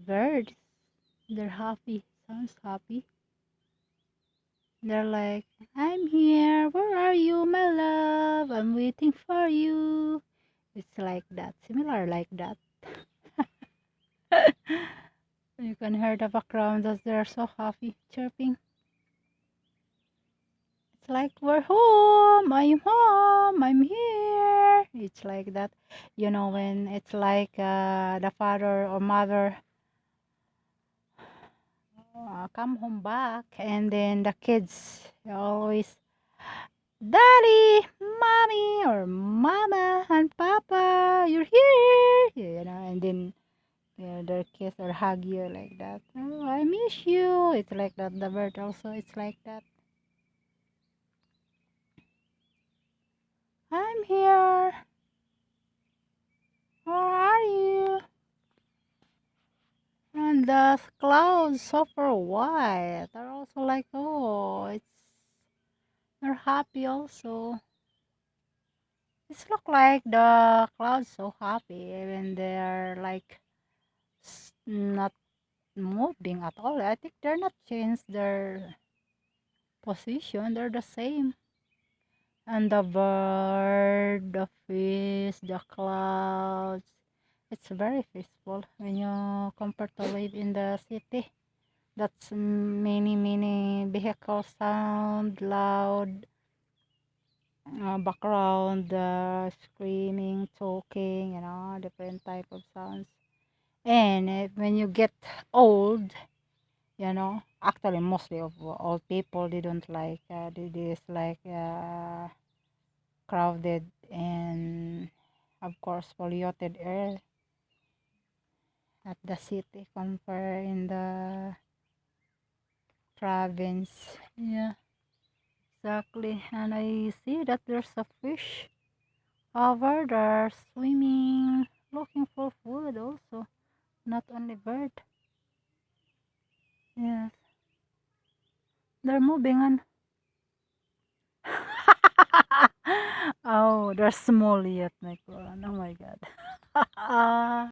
birds. They're happy. Sounds happy. They're like, I'm here. Where are you, my love? I'm waiting for you. It's like that. Similar like that. You can hear the background as they're so happy, chirping. It's like, we're home, I'm here. It's like that. When it's like the father or mother come home back, and then the kids always, Daddy, Mommy, or Mama and Papa, you're here. And then their kiss or hug you like that. Oh, I miss you. It's like that. The bird also, it's like that. I'm here. Where are you? And the clouds super white. They're also like, oh, they're happy also. It's look like the clouds so happy when they're like not moving at all. I think they're not changed their position. They're the same. And the bird, the fish, the clouds. It's very peaceful when you compare to live in the city. That's many vehicle sound, loud background, screaming, talking, different type of sounds. And when you get old, actually mostly of old people, they don't like this like crowded and of course polluted air at the city compare in the province. Yeah, exactly. And I see that there's a fish over there swimming, looking for food also, not only bird. Yes, they're moving on. Oh, they're small yet, my God. Oh my God.